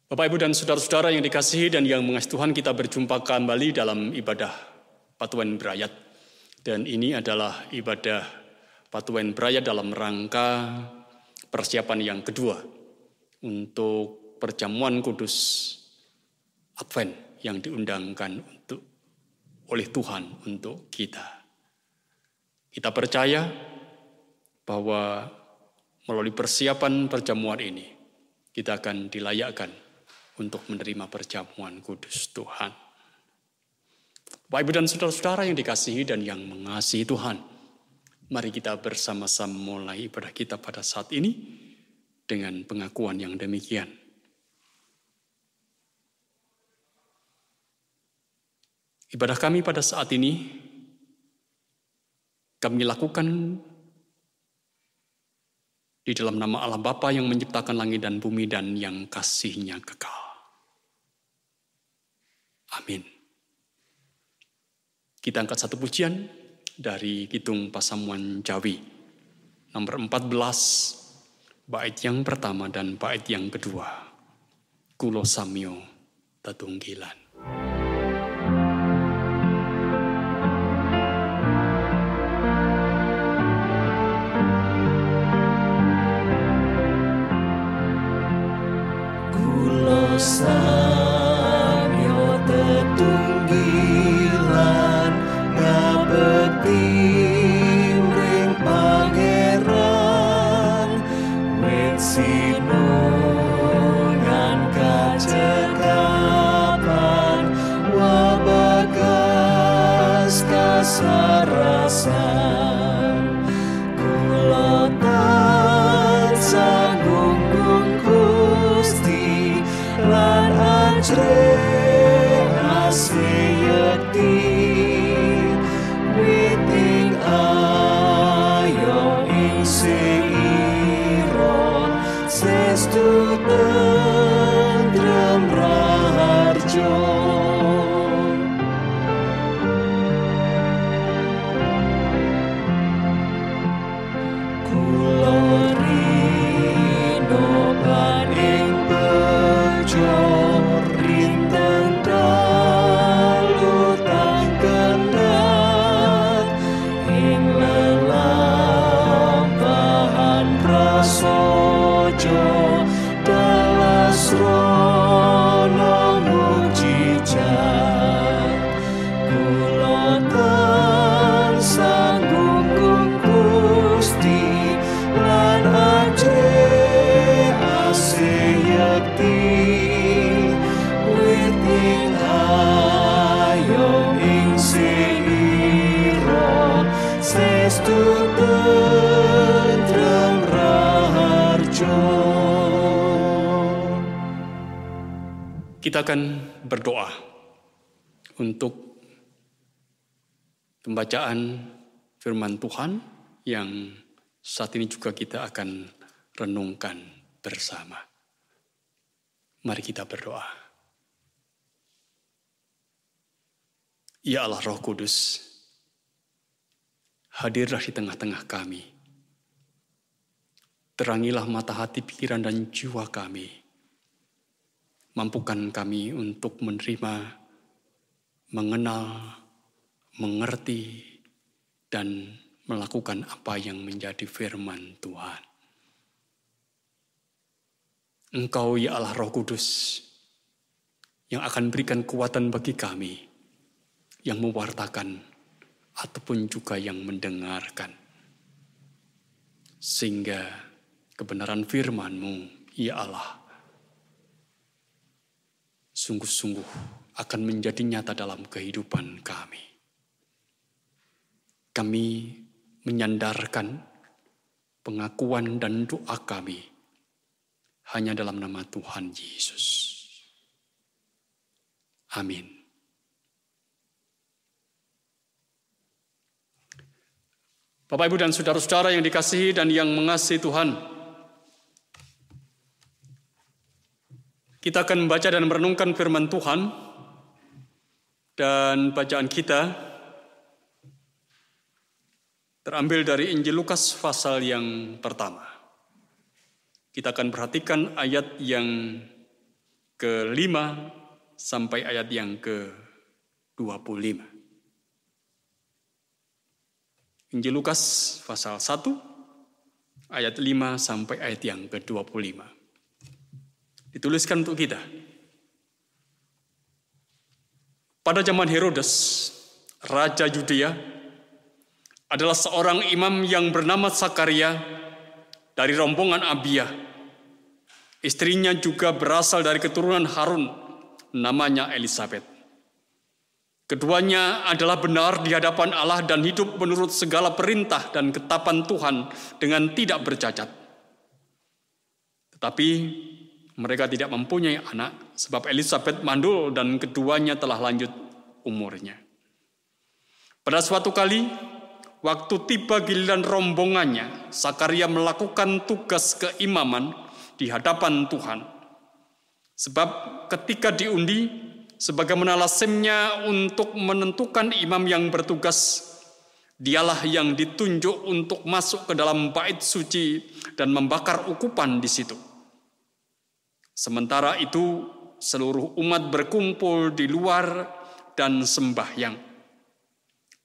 Bapak, Ibu, dan saudara-saudara yang dikasihi dan yang mengasihi Tuhan, kita berjumpa kembali dalam ibadah Patuan Berayat. Dan ini adalah ibadah Patuan Berayat dalam rangka persiapan yang kedua untuk perjamuan kudus Advent yang diundangkan oleh Tuhan untuk kita. Kita percaya bahwa melalui persiapan perjamuan ini, kita akan dilayakkan untuk menerima perjamuan kudus Tuhan. Bapak, Ibu, dan saudara-saudara yang dikasihi dan yang mengasihi Tuhan, mari kita bersama-sama mulai ibadah kita pada saat ini dengan pengakuan yang demikian. Ibadah kami pada saat ini kami lakukan di dalam nama Allah Bapa yang menciptakan langit dan bumi dan yang kasih-Nya kekal. Amin. Kita angkat satu pujian dari Kidung Pasamuan Jawi, nomor 14, bait yang pertama dan bait yang kedua. Kulo samyo tetunggilan. Kulo samyo tetunggilan ngabekti ring Pangeran wit sinungan kacekapan wabagas kasarasan kulo tansah gunggung Gusti lan ajre asiyekti witing ayo ing seiro sestu tentrem raharjo kulo rino paning bejo rinteng dalu tang kendhat ing lelampahan prasaja dalas rono mujijat kulo tansah gunggung Gusti lan ajre asiyekti witing ayo ing seiro sestu tentrem raharjo. Kita akan berdoa untuk pembacaan firman Tuhan yang saat ini juga kita akan renungkan bersama. Mari kita berdoa. Ya Allah Roh Kudus, hadirlah di tengah-tengah kami. Terangilah mata hati, pikiran, dan jiwa kami. Mampukan kami untuk menerima, mengenal, mengerti, dan melakukan apa yang menjadi firman Tuhan. Engkau ya Allah Roh Kudus yang akan berikan kekuatan bagi kami yang mewartakan ataupun juga yang mendengarkan. Sehingga kebenaran firman-Mu ya Allah sungguh-sungguh akan menjadi nyata dalam kehidupan kami. Kami menyandarkan pengakuan dan doa kami hanya dalam nama Tuhan Yesus. Amin. Bapak, Ibu, dan saudara-saudara yang dikasihi dan yang mengasihi Tuhan, kita akan membaca dan merenungkan firman Tuhan, dan bacaan kita terambil dari Injil Lukas pasal yang pertama. Kita akan perhatikan ayat yang ke-5 sampai ayat yang ke-25. Injil Lukas pasal 1 ayat 5 sampai ayat yang ke-25. Dituliskan untuk kita. Pada zaman Herodes, Raja Yudea, adalah seorang imam yang bernama Sakaria dari rombongan Abia. Istrinya juga berasal dari keturunan Harun, namanya Elisabet. Keduanya adalah benar di hadapan Allah dan hidup menurut segala perintah dan ketetapan Tuhan dengan tidak bercacat. Tetapi mereka tidak mempunyai anak sebab Elisabet mandul dan keduanya telah lanjut umurnya. Pada suatu kali, waktu tiba giliran rombongannya, Sakaria melakukan tugas keimaman di hadapan Tuhan. Sebab ketika diundi, sebagaimana lazimnya untuk menentukan imam yang bertugas, dialah yang ditunjuk untuk masuk ke dalam bait suci dan membakar ukupan di situ. Sementara itu, seluruh umat berkumpul di luar dan sembahyang.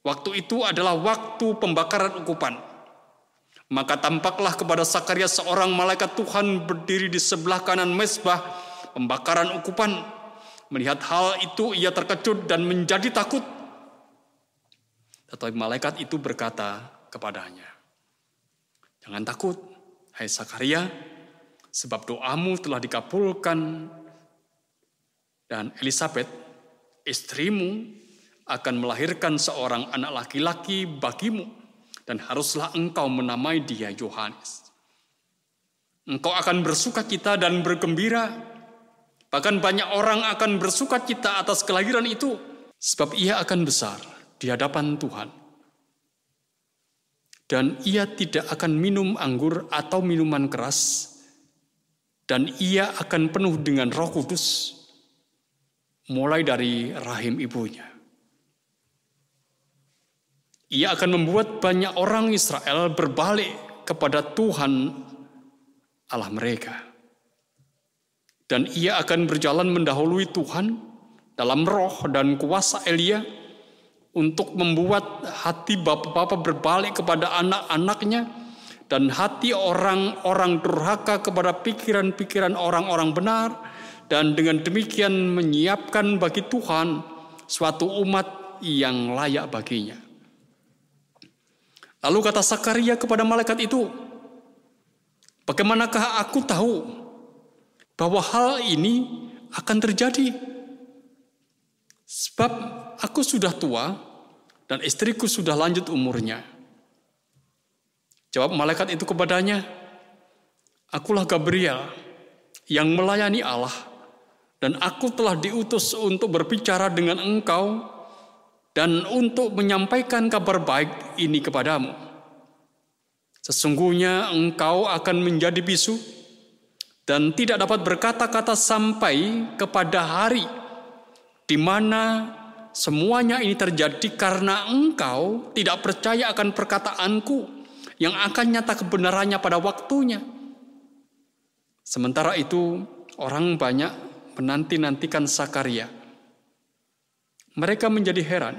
Waktu itu adalah waktu pembakaran ukupan. Maka tampaklah kepada Sakaria seorang malaikat Tuhan berdiri di sebelah kanan mezbah pembakaran ukupan. Melihat hal itu ia terkejut dan menjadi takut. Tetapi malaikat itu berkata kepadanya, "Jangan takut, hai Sakaria, sebab doamu telah dikabulkan dan Elisabet, istrimu, akan melahirkan seorang anak laki-laki bagimu dan haruslah engkau menamai dia Yohanes. Engkau akan bersukacita dan bergembira, bahkan banyak orang akan bersukacita atas kelahiran itu, sebab ia akan besar di hadapan Tuhan. Dan ia tidak akan minum anggur atau minuman keras, dan ia akan penuh dengan Roh Kudus, mulai dari rahim ibunya. Ia akan membuat banyak orang Israel berbalik kepada Tuhan Allah mereka. Dan ia akan berjalan mendahului Tuhan dalam roh dan kuasa Elia untuk membuat hati bapa-bapa berbalik kepada anak-anaknya dan hati orang-orang durhaka kepada pikiran-pikiran orang-orang benar, dan dengan demikian menyiapkan bagi Tuhan suatu umat yang layak baginya." Lalu kata Sakaria kepada malaikat itu, "Bagaimanakah aku tahu bahwa hal ini akan terjadi? Sebab aku sudah tua dan istriku sudah lanjut umurnya." Jawab malaikat itu kepadanya, "Akulah Gabriel yang melayani Allah, dan aku telah diutus untuk berbicara dengan engkau dan untuk menyampaikan kabar baik ini kepadamu. Sesungguhnya engkau akan menjadi bisu dan tidak dapat berkata-kata sampai kepada hari di mana semuanya ini terjadi, karena engkau tidak percaya akan perkataanku yang akan nyata kebenarannya pada waktunya." Sementara itu orang banyak menanti-nantikan Sakaria. Mereka menjadi heran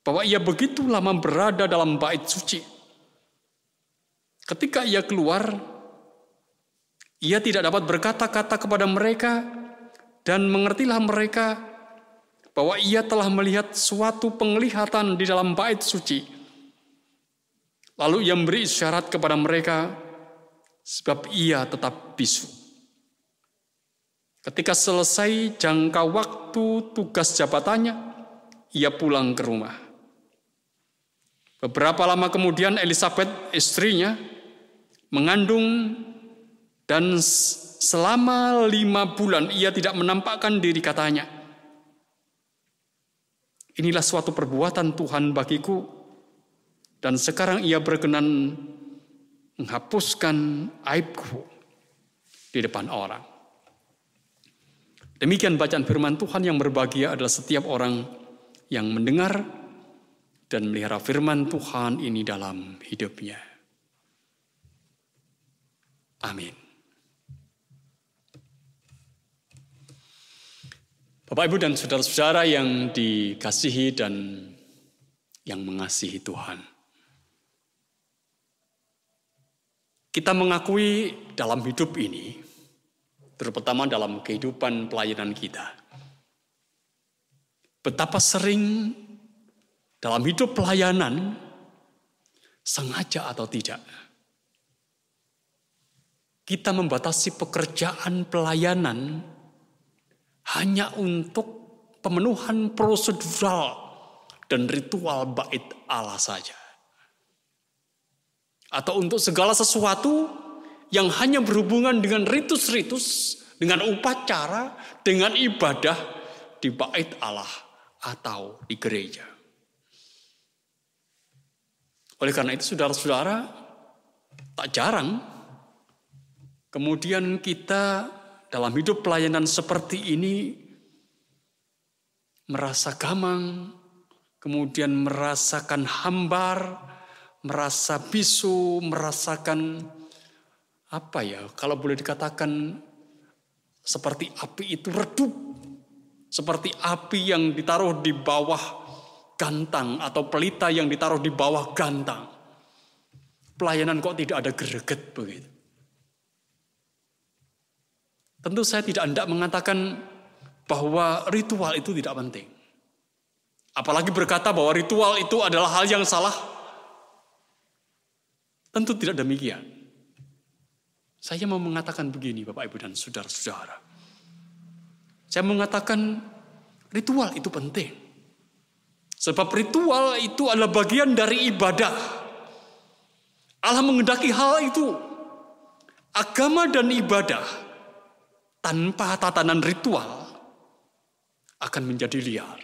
bahwa ia begitu lama berada dalam bait suci. Ketika ia keluar, ia tidak dapat berkata-kata kepada mereka, dan mengertilah mereka bahwa ia telah melihat suatu penglihatan di dalam bait suci. Lalu ia memberi isyarat kepada mereka, sebab ia tetap bisu. Ketika selesai jangka waktu tugas jabatannya, ia pulang ke rumah. Beberapa lama kemudian Elisabet, istrinya, mengandung, dan selama 5 bulan ia tidak menampakkan diri, katanya, "Inilah suatu perbuatan Tuhan bagiku, dan sekarang ia berkenan menghapuskan aibku di depan orang." Demikian bacaan firman Tuhan. Yang berbahagia adalah setiap orang yang mendengar dan melihara firman Tuhan ini dalam hidupnya. Amin. Bapak, Ibu, dan saudara-saudara yang dikasihi dan yang mengasihi Tuhan. Kita mengakui dalam hidup ini, terutama dalam kehidupan pelayanan kita, betapa sering dalam hidup pelayanan, sengaja atau tidak, kita membatasi pekerjaan pelayanan hanya untuk pemenuhan prosedural dan ritual bait Allah saja. Atau untuk segala sesuatu yang hanya berhubungan dengan ritus-ritus, dengan upacara, dengan ibadah di bait Allah atau di gereja. Oleh karena itu, saudara-saudara, tak jarang kemudian kita dalam hidup pelayanan seperti ini merasa gamang, kemudian merasakan hambar, merasa bisu, merasakan kalau boleh dikatakan seperti api itu redup, seperti api yang ditaruh di bawah gantang atau pelita yang ditaruh di bawah gantang. Pelayanan kok tidak ada greget begitu. Tentu saya tidak hendak mengatakan bahwa ritual itu tidak penting. Apalagi berkata bahwa ritual itu adalah hal yang salah. Tentu tidak demikian. Saya mau mengatakan begini, Bapak, Ibu, dan saudara-saudara. Saya mengatakan ritual itu penting. Sebab ritual itu adalah bagian dari ibadah. Allah menghendaki hal itu. Agama dan ibadah tanpa tatanan ritual akan menjadi liar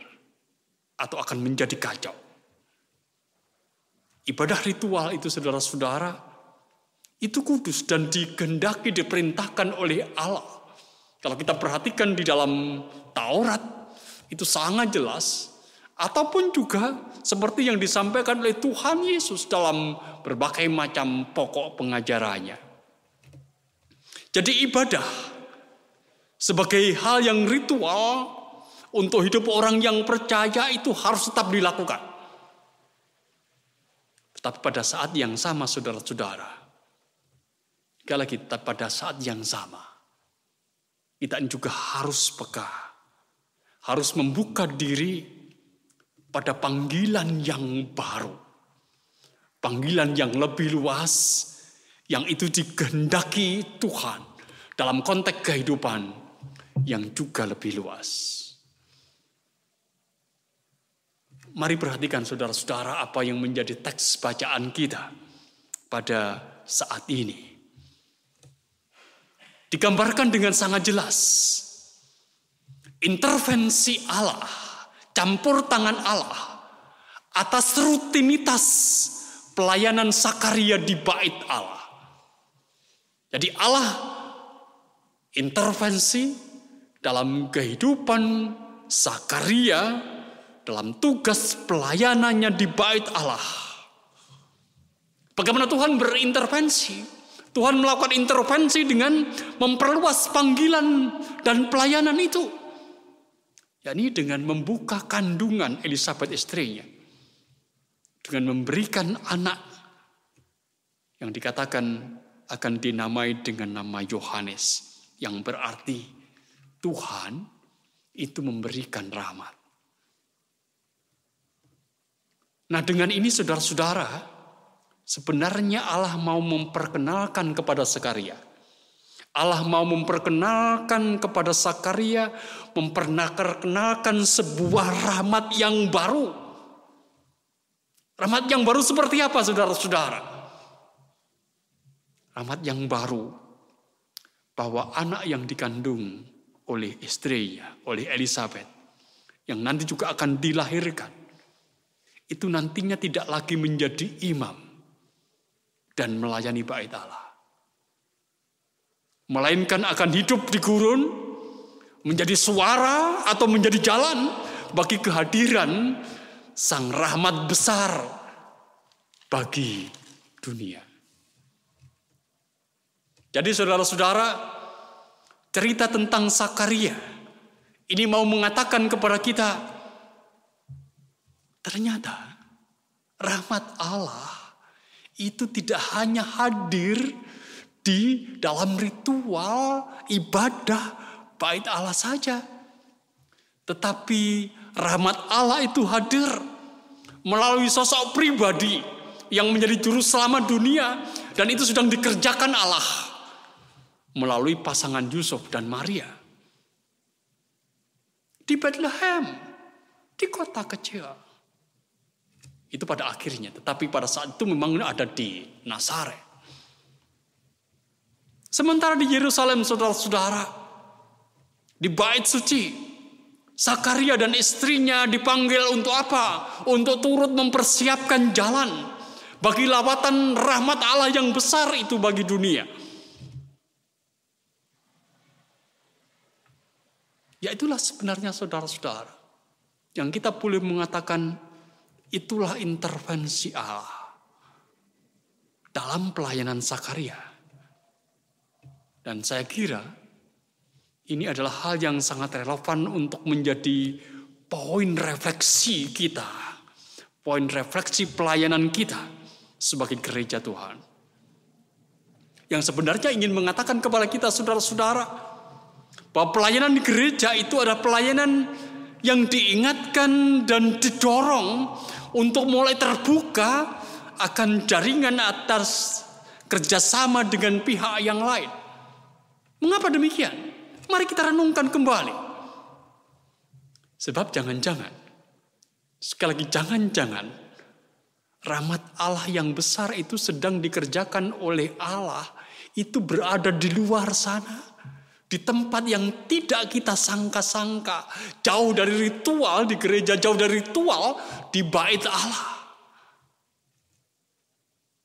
atau akan menjadi kacau. Ibadah ritual itu, saudara-saudara, itu kudus dan dikehendaki, diperintahkan oleh Allah. Kalau kita perhatikan di dalam Taurat, itu sangat jelas. Ataupun juga seperti yang disampaikan oleh Tuhan Yesus dalam berbagai macam pokok pengajarannya. Jadi ibadah sebagai hal yang ritual untuk hidup orang yang percaya itu harus tetap dilakukan. Tetapi pada saat yang sama, saudara-saudara, sekali lagi, pada saat yang sama, kita juga harus peka, harus membuka diri pada panggilan yang baru, panggilan yang lebih luas, yang itu dikehendaki Tuhan dalam konteks kehidupan yang juga lebih luas. Mari perhatikan, saudara-saudara, apa yang menjadi teks bacaan kita pada saat ini. Digambarkan dengan sangat jelas intervensi Allah, campur tangan Allah atas rutinitas pelayanan Sakaria di bait Allah. Jadi Allah intervensi dalam kehidupan Sakaria, dalam tugas pelayanannya di bait Allah. Bagaimana Tuhan berintervensi? Tuhan melakukan intervensi dengan memperluas panggilan dan pelayanan itu. yakni dengan membuka kandungan Elisabeth istrinya, dengan memberikan anak yang dikatakan akan dinamai dengan nama Yohanes, yang berarti Tuhan itu memberikan rahmat. Nah, dengan ini saudara-saudara, sebenarnya Allah mau memperkenalkan kepada Sakaria. Allah mau memperkenalkan kepada Sakaria, memperkenalkan sebuah rahmat yang baru. Rahmat yang baru seperti apa, saudara-saudara? Rahmat yang baru bahwa anak yang dikandung oleh istrinya, oleh Elisabeth, yang nanti juga akan dilahirkan, itu nantinya tidak lagi menjadi imam dan melayani bait Allah, melainkan akan hidup di gurun, menjadi suara atau menjadi jalan bagi kehadiran Sang rahmat besar bagi dunia. Jadi saudara-saudara, cerita tentang Sakaria Ini mau mengatakan kepada kita, ternyata rahmat Allah itu tidak hanya hadir di dalam ritual ibadah bait Allah saja. Tetapi rahmat Allah itu hadir melalui sosok pribadi yang menjadi juru selamat dunia. Dan itu sedang dikerjakan Allah melalui pasangan Yusuf dan Maria. Di Bethlehem, di kota kecil. Itu pada akhirnya. Tetapi pada saat itu memang ada di Nazaret. Sementara di Yerusalem, saudara-saudara, di bait suci, Zakaria dan istrinya dipanggil untuk apa? Untuk turut mempersiapkan jalan bagi lawatan rahmat Allah yang besar itu bagi dunia. Ya itulah sebenarnya saudara-saudara, yang kita boleh mengatakan itulah intervensi Allah dalam pelayanan Zakaria. Dan saya kira ini adalah hal yang sangat relevan untuk menjadi poin refleksi kita, poin refleksi pelayanan kita sebagai gereja Tuhan. Yang sebenarnya ingin mengatakan kepada kita saudara-saudara, bahwa pelayanan di gereja itu adalah pelayanan yang diingatkan dan didorong untuk mulai terbuka akan jaringan atas kerjasama dengan pihak yang lain. Mengapa demikian? Mari kita renungkan kembali. Sebab jangan-jangan, sekali lagi jangan-jangan, rahmat Allah yang besar itu sedang dikerjakan oleh Allah itu berada di luar sana. Di tempat yang tidak kita sangka-sangka. Jauh dari ritual di gereja, jauh dari ritual di bait Allah.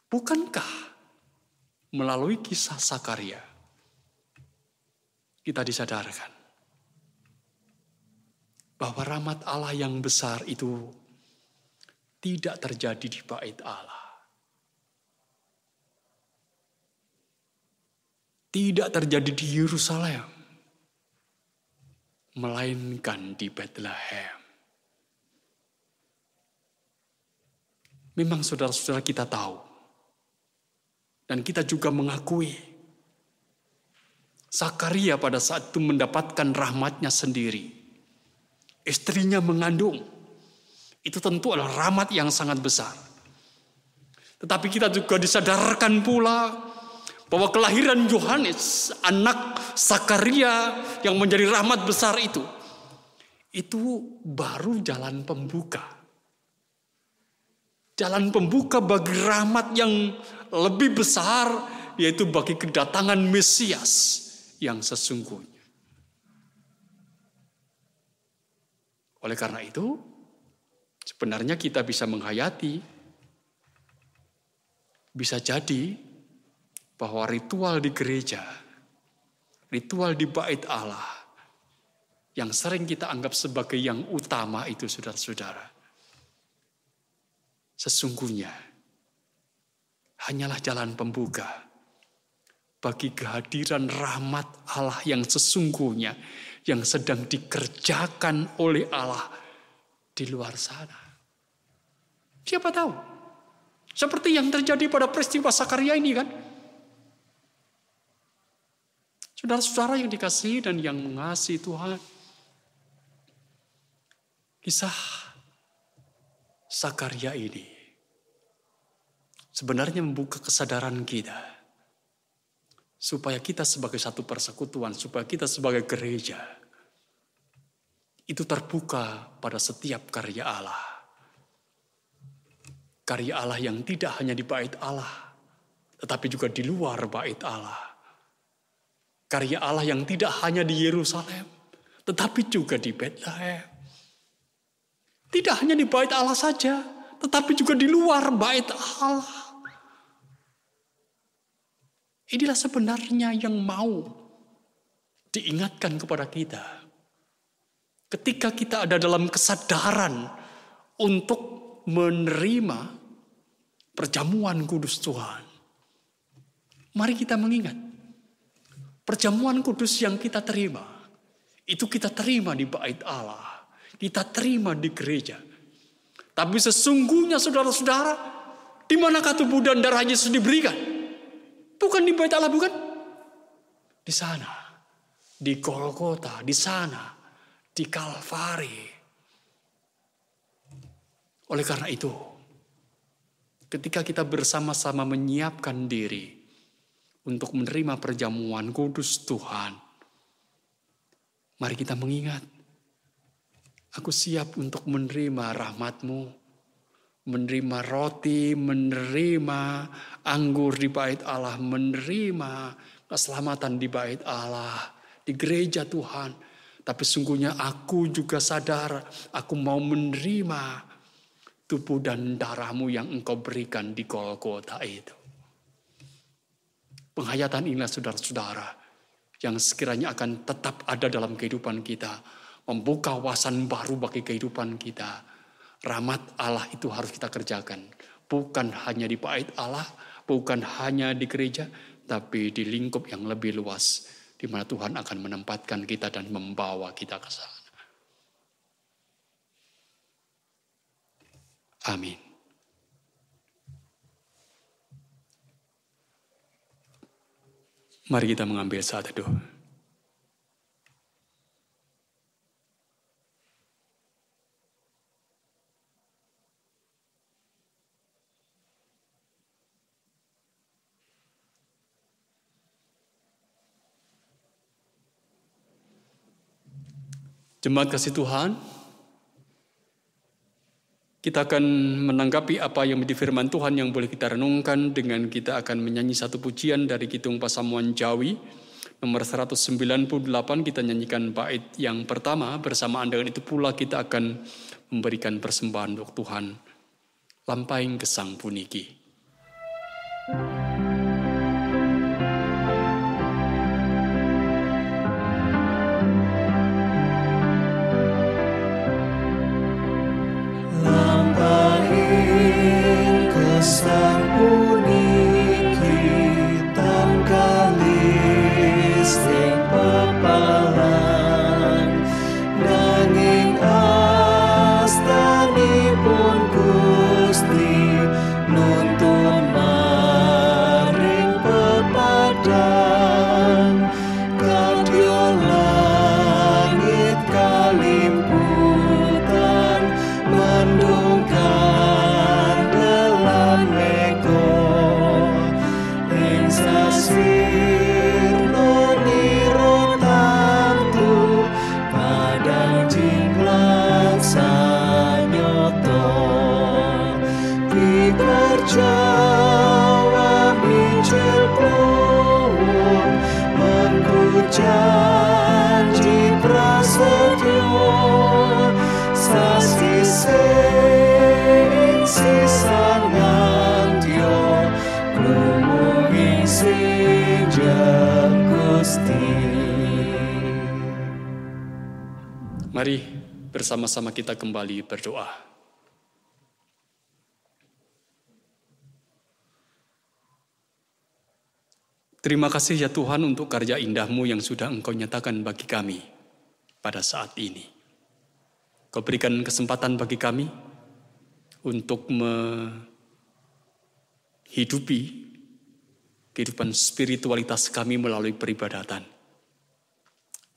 Bukankah melalui kisah Zakaria kita disadarkan bahwa rahmat Allah yang besar itu tidak terjadi di bait Allah. Tidak terjadi di Yerusalem, melainkan di Bethlehem. Memang saudara-saudara kita tahu, dan kita juga mengakui, Zakaria pada saat itu mendapatkan rahmatnya sendiri. Istrinya mengandung, itu tentu adalah rahmat yang sangat besar. Tetapi kita juga disadarkan pula bahwa kelahiran Yohanes, anak Zakaria yang menjadi rahmat besar itu baru jalan pembuka. Jalan pembuka bagi rahmat yang lebih besar, yaitu bagi kedatangan Mesias yang sesungguhnya. Oleh karena itu, sebenarnya kita bisa menghayati, bisa jadi bahwa ritual di gereja, ritual di bait Allah, yang sering kita anggap sebagai yang utama itu saudara-saudara, sesungguhnya hanyalah jalan pembuka bagi kehadiran rahmat Allah yang sesungguhnya, yang sedang dikerjakan oleh Allah di luar sana. Siapa tahu, seperti yang terjadi pada peristiwa Zakaria ini kan. Saudara-saudara yang dikasihi dan yang mengasihi Tuhan, kisah Zakaria ini sebenarnya membuka kesadaran kita supaya kita sebagai satu persekutuan, supaya kita sebagai gereja itu terbuka pada setiap karya Allah. Karya Allah yang tidak hanya di bait Allah, tetapi juga di luar bait Allah. Karya Allah yang tidak hanya di Yerusalem, tetapi juga di Bethlehem. Tidak hanya di bait Allah saja, tetapi juga di luar bait Allah. Inilah sebenarnya yang mau diingatkan kepada kita. Ketika kita ada dalam kesadaran untuk menerima perjamuan kudus Tuhan, mari kita mengingat perjamuan kudus yang kita terima Itu kita terima di bait Allah. Kita terima di gereja. Tapi sesungguhnya saudara-saudara, di manakah tubuh dan darah Yesus diberikan? Bukan di bait Allah, bukan? Di sana. Di Golgota, di sana. Di Kalvari. Oleh karena itu, ketika kita bersama-sama menyiapkan diri untuk menerima perjamuan kudus Tuhan, mari kita mengingat, aku siap untuk menerima rahmat-Mu, menerima roti, menerima anggur di bait Allah, menerima keselamatan di bait Allah, di gereja Tuhan. Tapi sungguhnya aku juga sadar, aku mau menerima tubuh dan darah-Mu yang Engkau berikan di Golgota itu. Penghayatan inilah saudara-saudara, yang sekiranya akan tetap ada dalam kehidupan kita. Membuka wawasan baru bagi kehidupan kita. Rahmat Allah itu harus kita kerjakan. Bukan hanya di bait Allah, bukan hanya di gereja, tapi di lingkup yang lebih luas. Di mana Tuhan akan menempatkan kita dan membawa kita ke sana. Amin. Mari kita mengambil saat teduh. Jemaat kasih Tuhan, kita akan menanggapi apa yang menjadi firman Tuhan yang boleh kita renungkan dengan kita akan menyanyi satu pujian dari Kidung Pasamuan Jawi nomor 198. Kita nyanyikan bait yang pertama, bersamaan dengan itu pula kita akan memberikan persembahan untuk Tuhan. Lampaing Gesang Puniki. Sang puniki tangkalis sing pepalan nanging astanipun Gusti nuntun maring pepadang kadya langit kalimputan mendungkan Jawa Mijil Pluwung mengku janji prasetyo sasising sisanantyo kluwung sing Gusti. Mari bersama-sama kita kembali berdoa. Terima kasih ya Tuhan untuk karya indah-Mu yang sudah Engkau nyatakan bagi kami pada saat ini. Kau berikan kesempatan bagi kami untuk menghidupi kehidupan spiritualitas kami melalui peribadatan.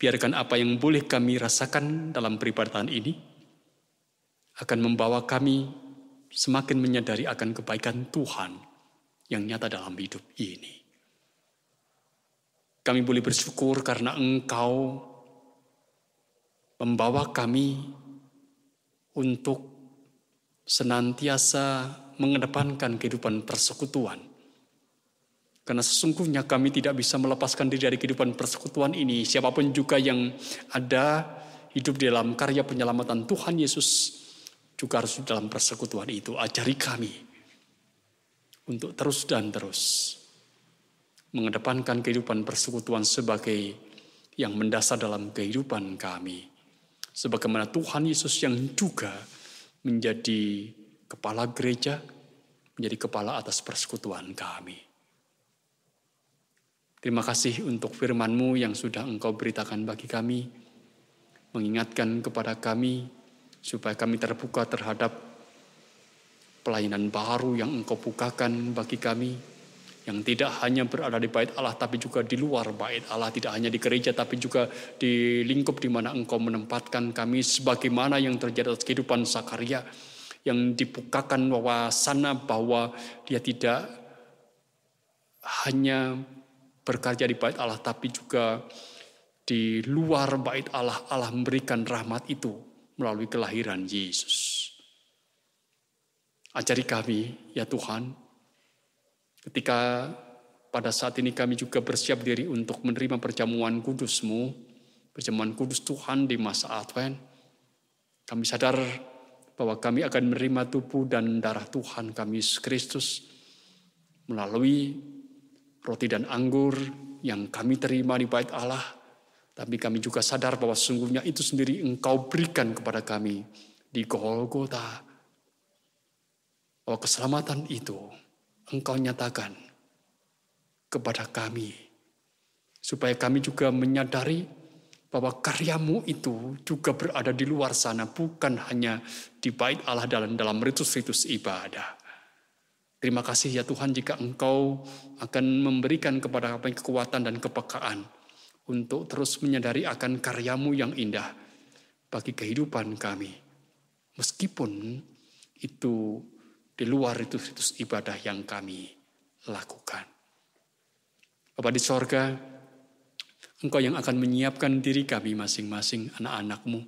Biarkan apa yang boleh kami rasakan dalam peribadatan ini akan membawa kami semakin menyadari akan kebaikan Tuhan yang nyata dalam hidup ini. Kami boleh bersyukur karena Engkau membawa kami untuk senantiasa mengedepankan kehidupan persekutuan. Karena sesungguhnya kami tidak bisa melepaskan diri dari kehidupan persekutuan ini. Siapapun juga yang ada hidup di dalam karya penyelamatan Tuhan Yesus juga harus dalam persekutuan itu. Ajari kami untuk terus dan terus mengedepankan kehidupan persekutuan sebagai yang mendasar dalam kehidupan kami. Sebagaimana Tuhan Yesus yang juga menjadi kepala gereja, menjadi kepala atas persekutuan kami. Terima kasih untuk firman-Mu yang sudah Engkau beritakan bagi kami. mengingatkan kepada kami supaya kami terbuka terhadap pelayanan baru yang Engkau bukakan bagi kami, yang tidak hanya berada di bait Allah tapi juga di luar bait Allah, tidak hanya di gereja tapi juga di lingkup di mana Engkau menempatkan kami, sebagaimana yang terjadi atas kehidupan Zakaria yang dibukakan wawasana bahwa dia tidak hanya berkarya di bait Allah tapi juga di luar bait Allah, Allah memberikan rahmat itu melalui kelahiran Yesus. Ajari kami, ya Tuhan, ketika pada saat ini kami juga bersiap diri untuk menerima perjamuan kudus-Mu, perjamuan kudus Tuhan di masa Advent. Kami sadar bahwa kami akan menerima tubuh dan darah Tuhan kami Yesus Kristus melalui roti dan anggur yang kami terima di bait Allah. Tapi kami juga sadar bahwa sesungguhnya itu sendiri Engkau berikan kepada kami di Golgota. Bahwa keselamatan itu Engkau nyatakan kepada kami. Supaya kami juga menyadari bahwa karya-Mu itu juga berada di luar sana. Bukan hanya di bait Allah dalam ritus-ritus ibadah. Terima kasih ya Tuhan jika Engkau akan memberikan kepada kami kekuatan dan kepekaan. Untuk terus menyadari akan karya-Mu yang indah bagi kehidupan kami. Meskipun itu di luar ritus-ritus ibadah yang kami lakukan. Bapa di sorga, Engkau yang akan menyiapkan diri kami masing-masing anak-anak-Mu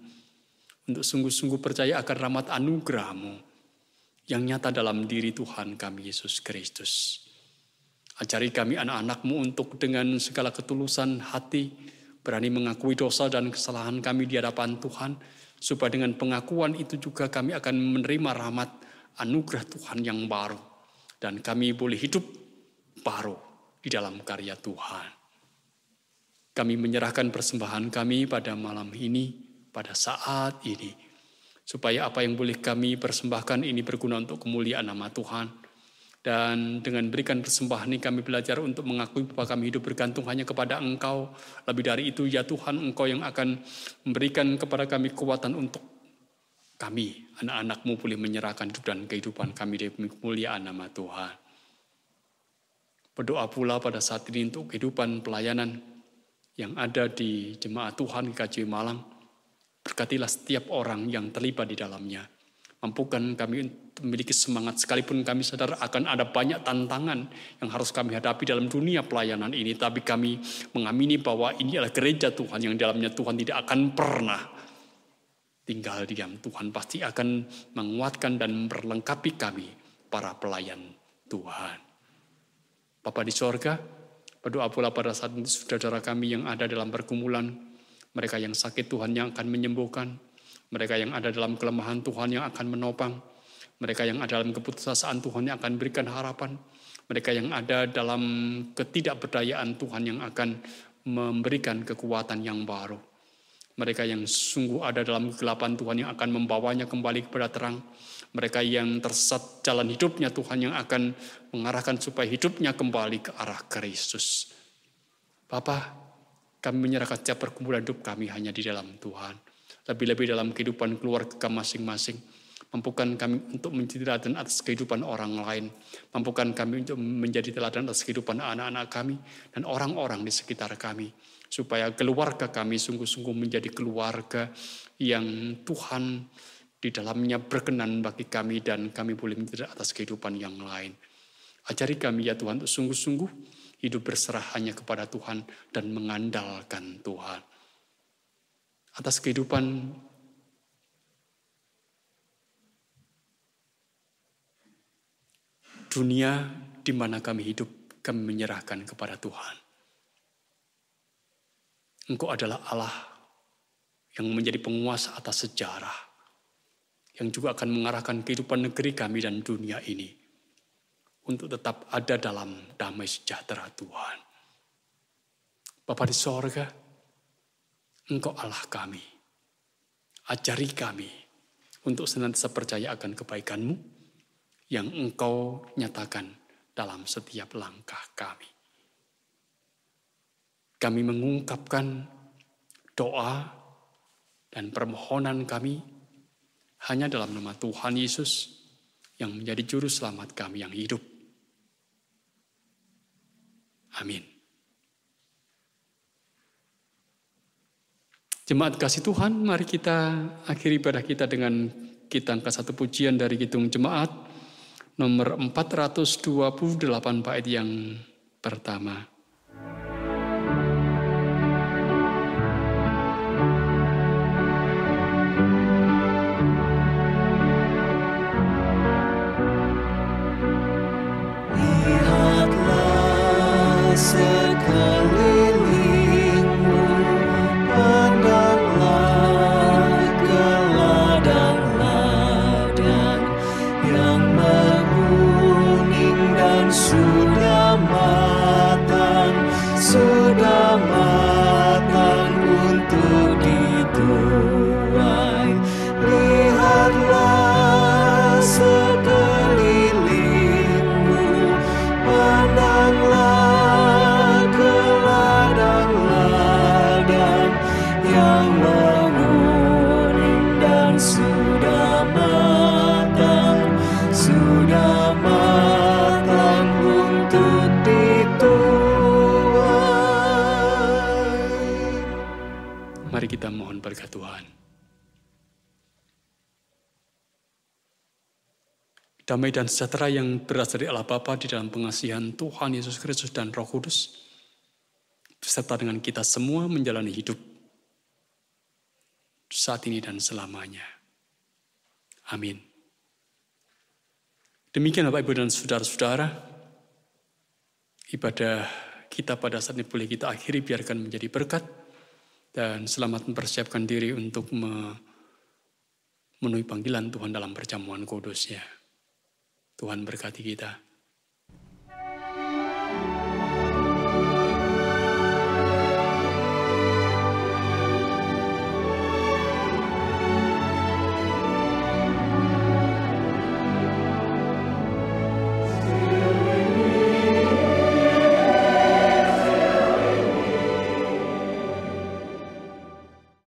untuk sungguh-sungguh percaya akan rahmat anugerah-Mu yang nyata dalam diri Tuhan kami Yesus Kristus. Ajari kami anak-anak-Mu untuk dengan segala ketulusan hati berani mengakui dosa dan kesalahan kami di hadapan Tuhan, supaya dengan pengakuan itu juga kami akan menerima rahmat anugerah Tuhan yang baru. Dan kami boleh hidup baru di dalam karya Tuhan. Kami menyerahkan persembahan kami pada malam ini, pada saat ini. Supaya apa yang boleh kami persembahkan ini berguna untuk kemuliaan nama Tuhan. Dan dengan berikan persembahan ini kami belajar untuk mengakui bahwa kami hidup bergantung hanya kepada Engkau. Lebih dari itu ya Tuhan, Engkau yang akan memberikan kepada kami kekuatan untuk kami, anak-anak-Mu boleh menyerahkan hidup dan kehidupan kami demi kemuliaan nama Tuhan. Berdoa pula pada saat ini untuk kehidupan pelayanan yang ada di Jemaat Tuhan GKJ Malang. Berkatilah setiap orang yang terlibat di dalamnya. Mampukan kami memiliki semangat sekalipun kami sadar akan ada banyak tantangan yang harus kami hadapi dalam dunia pelayanan ini. Tapi kami mengamini bahwa ini adalah gereja Tuhan yang dalamnya Tuhan tidak akan pernah tinggal diam. Tuhan pasti akan menguatkan dan memperlengkapi kami, para pelayan Tuhan. Bapa di sorga, berdoa pula pada saat ini saudara kami yang ada dalam pergumulan, mereka yang sakit Tuhan yang akan menyembuhkan, mereka yang ada dalam kelemahan Tuhan yang akan menopang, mereka yang ada dalam keputusasaan Tuhan yang akan berikan harapan, mereka yang ada dalam ketidakberdayaan Tuhan yang akan memberikan kekuatan yang baru. Mereka yang sungguh ada dalam kegelapan Tuhan yang akan membawanya kembali kepada terang. Mereka yang tersesat jalan hidupnya Tuhan yang akan mengarahkan supaya hidupnya kembali ke arah Kristus. Bapa, kami menyerahkan setiap pergumulan hidup kami hanya di dalam Tuhan. Lebih-lebih dalam kehidupan keluarga masing-masing. Mampukan kami untuk menjadi teladan atas kehidupan orang lain. Mampukan kami untuk menjadi teladan atas kehidupan anak-anak kami dan orang-orang di sekitar kami. Supaya keluarga kami sungguh-sungguh menjadi keluarga yang Tuhan di dalamnya berkenan bagi kami dan kami boleh menjadi atas kehidupan yang lain. Ajari kami ya Tuhan untuk sungguh-sungguh hidup berserah hanya kepada Tuhan dan mengandalkan Tuhan. Atas kehidupan dunia di mana kami hidup, kami menyerahkan kepada Tuhan. Engkau adalah Allah yang menjadi penguasa atas sejarah, yang juga akan mengarahkan kehidupan negeri kami dan dunia ini untuk tetap ada dalam damai sejahtera Tuhan. Bapa di sorga, Engkau Allah kami. Ajari kami untuk senantiasa percaya akan kebaikan-Mu yang Engkau nyatakan dalam setiap langkah kami. Kami mengungkapkan doa Dan permohonan kami hanya dalam nama Tuhan Yesus yang menjadi juru selamat kami yang hidup. Amin. Jemaat kasih Tuhan, mari kita akhiri ibadah kita dengan kita angkat satu pujian dari Kidung Jemaat nomor 428 bait yang pertama. Lihatlah sekelilingmu, pandanglah ke ladang-ladang yang menguning dan sudah matang untuk dituai. Lihatlah sekelilingmu, pandanglah ke ladang-ladang yang menguning dan sudah matang untuk dituai. Mari kita mohon berkat Tuhan. Damai dan sejahtera yang berasal dari Allah Bapa di dalam pengasihan Tuhan Yesus Kristus dan Roh Kudus, beserta dengan kita semua menjalani hidup saat ini dan selamanya. Amin. Demikian Bapak, Ibu, dan saudara-saudara, ibadah kita pada saat ini boleh kita akhiri, biarkan menjadi berkat, dan selamat mempersiapkan diri untuk memenuhi panggilan Tuhan dalam perjamuan kudus-Nya. Tuhan berkati kita.